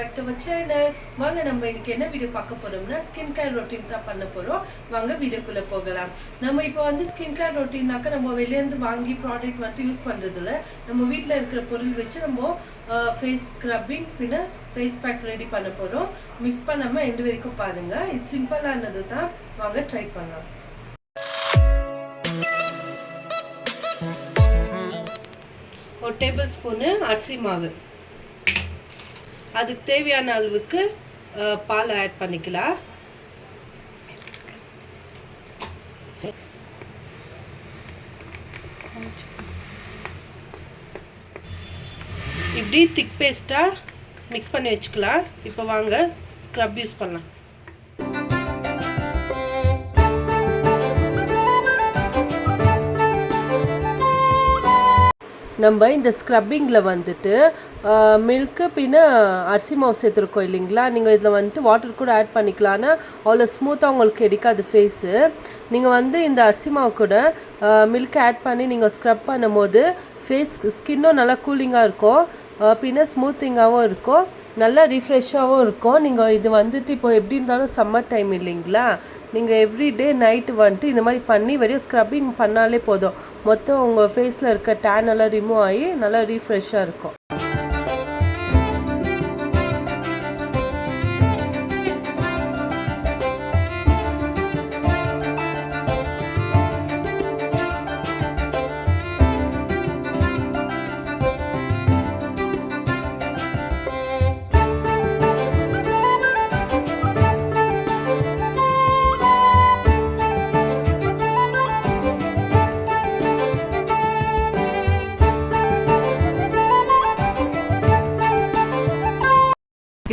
Back to our channel. வாங்க நம்ம இன்னைக்கு என்ன வீடியோ பார்க்க போறோம்னா ஸ்கின் கேர் ரொட்டீன் தான் பண்ண போறோம். வாங்க வீடியோக்குள்ள போகலாம். நம்ம இப்போ ஸ்கின் கேர் ரொட்டீன்னாக்க நம்ம வெளியேந்து வாங்கி ப்ராடக்ட் வந்து யூஸ் பண்றது இல்ல. நம்ம வீட்டில் இருக்கிற பொருள் வச்சு நம்ம ஃபேஸ் ஸ்க்ரப்பிங் பின்ன ஃபேஸ் பேக் ரெடி பண்ண போறோம். மிஸ் பண்ணாம எண்டு வரைக்கும் பாருங்க. இது சிம்பிளானது தான். வாங்க ட்ரை பண்ணலாம். ஒரு டேபிள் ஸ்பூனு அரிசி மாவு, அதுக்கு தேவையான அளவுக்கு பால் ஆட் பண்ணிக்கலாம். இப்படி திக் பேஸ்ட்டாக மிக்ஸ் பண்ணி வச்சுக்கலாம். இப்போ வாங்க ஸ்க்ரப் யூஸ் பண்ணலாம். நம்ம இந்த ஸ்க்ரப்பிங்கில் வந்துட்டு மில்க்கு பின்ன அரிசி மாவு சேர்த்துருக்கோம் இல்லைங்களா. நீங்கள் இதில் வந்துட்டு வாட்டர் கூட ஆட் பண்ணிக்கலான்னு அவ்வளோ ஸ்மூத்தாக உங்களுக்கு கிடைக்காது ஃபேஸு. நீங்கள் இந்த அரிசி மாவு கூட மில்க் ஆட் பண்ணி நீங்கள் ஸ்க்ரப் பண்ணும் போது ஸ்கின்னும் நல்லா கூலிங்காக இருக்கும், பின்ன ஸ்மூத்திங்காகவும் இருக்கும், நல்லா ரீஃப்ரெஷ்ஷாகவும் இருக்கும். நீங்கள் இது இப்போ எப்படி இருந்தாலும் சம்மர் டைம் இல்லைங்களா, நீங்கள் எவ்ரிடே நைட்டு இந்த மாதிரி பண்ணி வெறும் ஸ்க்ரப்பிங் பண்ணாலே போதும், மொத்தம் உங்கள் ஃபேஸில் இருக்க டேன் எல்லாம் ரிமூவ் ஆகி நல்லா ரீஃப்ரெஷ்ஷாக இருக்கும்.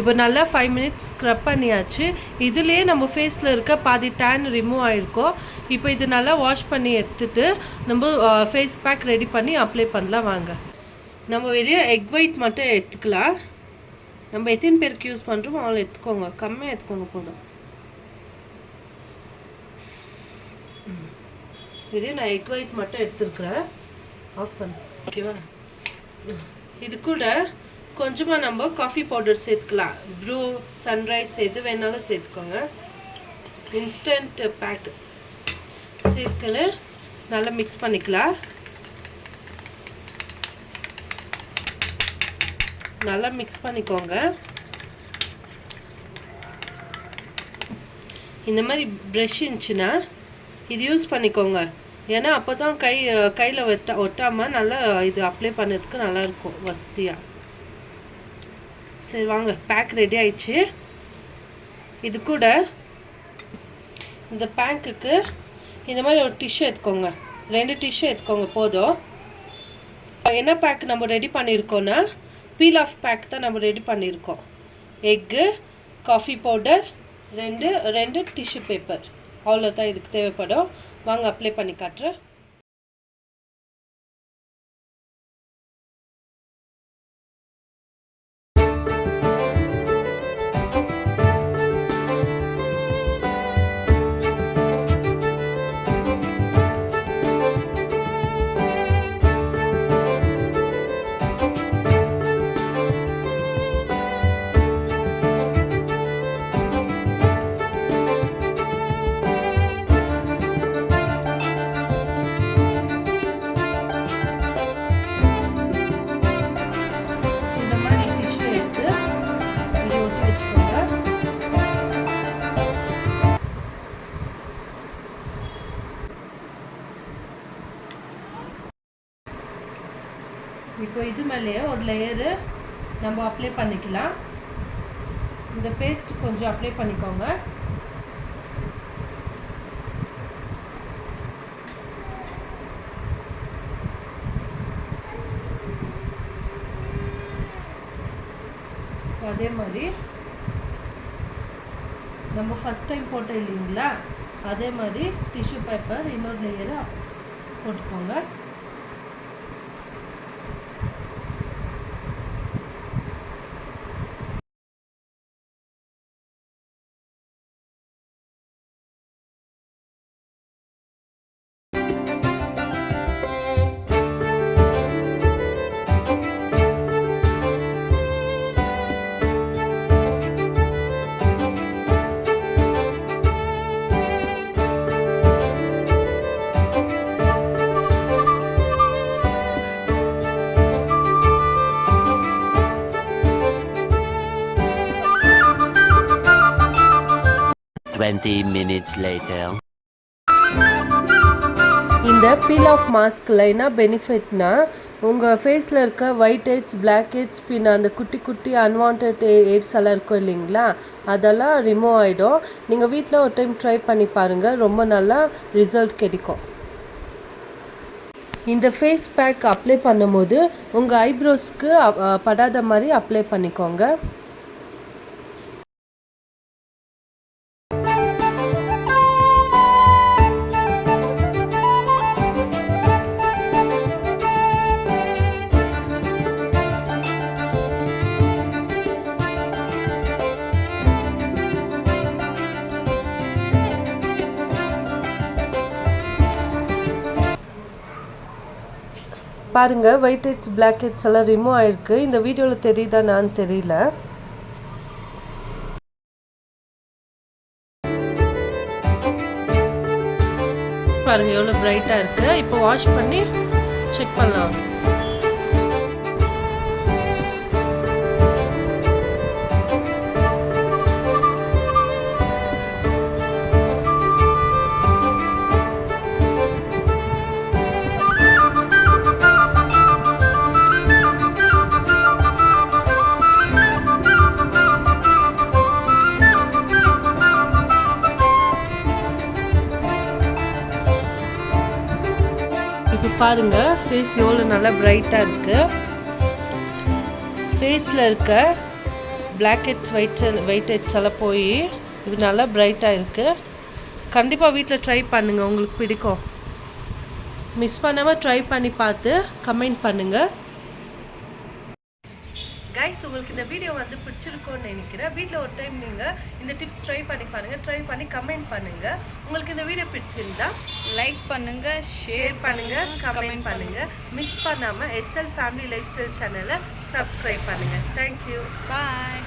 இப்போ நல்லா 5 மினிட்ஸ் ஸ்க்ரப் பண்ணியாச்சு. இதுலேயே நம்ம ஃபேஸில் இருக்க பாதி டேன் ரிமூவ் ஆகிருக்கோம். இப்போ இது நல்லா வாஷ் பண்ணி எடுத்துட்டு நம்ம ஃபேஸ் பேக் ரெடி பண்ணி அப்ளை பண்ணலாம். வாங்க நம்ம வெறும் எக் ஒயிட் மட்டும் எடுத்துக்கலாம். நம்ம எத்தனை பேருக்கு யூஸ் பண்ணுறோமோ அவ்வளோ எடுத்துக்கோங்க, கம்மியாக எடுத்துக்கோங்க போதும். வெறும் நான் எக் ஒயிட் மட்டும் எடுத்துருக்குறேன். ஆஃப் பண்ண ஓகேவா. இது கூட கொஞ்சமாக நம்ம காஃபி பவுடர் சேர்த்துக்கலாம். ப்ரூ, சன்ரைஸ் எது வேணாலும் சேர்த்துக்கோங்க. இன்ஸ்டன்ட் பேக் சேர்த்துக்கல நல்லா மிக்ஸ் பண்ணிக்கலாம். நல்லா மிக்ஸ் பண்ணிக்கோங்க. இந்த மாதிரி ப்ரஷ் இருந்துச்சுன்னா இது யூஸ் பண்ணிக்கோங்க. ஏன்னா அப்போ தான் கையில் ஒட்டாமல் நல்லா இது அப்ளை பண்ணதுக்கு நல்லாயிருக்கும் வசதியாக. சரி வாங்க, பேக் ரெடி ஆயிடுச்சு. இது கூட இந்த பேக்குக்கு இந்த மாதிரி ஒரு டிஷ்யூ எடுத்துக்கோங்க, 2 டிஷ்யூ எடுத்துக்கோங்க போதும். என்ன பேக் நம்ம ரெடி பண்ணியிருக்கோன்னா பீல் ஆஃப் பேக் தான் நம்ம ரெடி பண்ணியிருக்கோம். Egg, coffee powder, 2 tissue paper, அவ்வளோதான் இதுக்கு தேவைப்படும். வாங்க அப்ளை பண்ணி காட்டுறேன். இப்போ இது மேலேயே ஒரு லேயரு நம்ம அப்ளை பண்ணிக்கலாம். இந்த பேஸ்ட் கொஞ்சம் அப்ளை பண்ணிக்கோங்க. அதே மாதிரி நம்ம ஃபஸ்ட் டைம் போட்டோம் இல்லைங்களா, அதே மாதிரி டிஷ்யூ பேப்பர் இன்னொரு லேயரை போட்டுக்கோங்க. 20 minutes later. இந்த பீல் ஆஃப் மாஸ்கில் என்ன பெனிஃபிட்னா உங்கள் ஃபேஸில் இருக்க ஒயிட் ஹெட்ஸ், பிளாக் ஹெட்ஸ், பின்ன அந்த குட்டி குட்டி அன்வான்ட் ஹெட்ஸ் எல்லாம் இருக்கும் இல்லைங்களா, அதெல்லாம் ரிமூவ் ஆகிடும். நீங்கள் வீட்டில் ஒரு டைம் ட்ரை பண்ணி பாருங்கள், ரொம்ப நல்லா ரிசல்ட் கிடைக்கும். இந்த ஃபேஸ் பேக் அப்ளை பண்ணும்போது உங்கள் ஐப்ரோஸ்க்கு படாத மாதிரி அப்ளை பண்ணிக்கோங்க. பாருங்கள், ஒயிட் ஹெட்ஸ், பிளாக் ஹெட்ஸ் எல்லாம் ரிமூவ் ஆகிருக்கு. இந்த வீடியோவில் தெரியுதா நான் தெரியல. பாருங்கள் எவ்வளோ பிரைட்டாக இருக்குது. இப்போ வாஷ் பண்ணி செக் பண்ணலாம். இப்போ பாருங்கள் ஃபேஸ் எவ்வளோ நல்லா பிரைட்டாக இருக்குது. ஃபேஸில் இருக்க பிளாக் ஹெட்ஸ், ஒயிட் ஹெட்ஸ் எல்லாம் போய் இது நல்லா பிரைட்டாக இருக்குது. கண்டிப்பாக வீட்டில் ட்ரை பண்ணுங்கள், உங்களுக்கு பிடிக்கும். மிஸ் பண்ணாமல் ட்ரை பண்ணி பார்த்து கமெண்ட் பண்ணுங்கள். கைஸ், உங்களுக்கு இந்த வீடியோ வந்து பிடிச்சிருக்கோன்னு நினைக்கிறேன். வீட்டில் ஒரு டைம் நீங்கள் இந்த டிப்ஸ் ட்ரை பண்ணி பாருங்கள், ட்ரை பண்ணி கமெண்ட் பண்ணுங்கள். உங்களுக்கு இந்த வீடியோ பிடிச்சிருந்தா லைக் பண்ணுங்கள், ஷேர் பண்ணுங்கள், கமெண்ட் பண்ணுங்கள். மிஸ் பண்ணாமல் SL ஃபேமிலி லைஃப் ஸ்டைல் சேனலை சப்ஸ்கிரைப் பண்ணுங்கள். தேங்க்யூ. பாய்.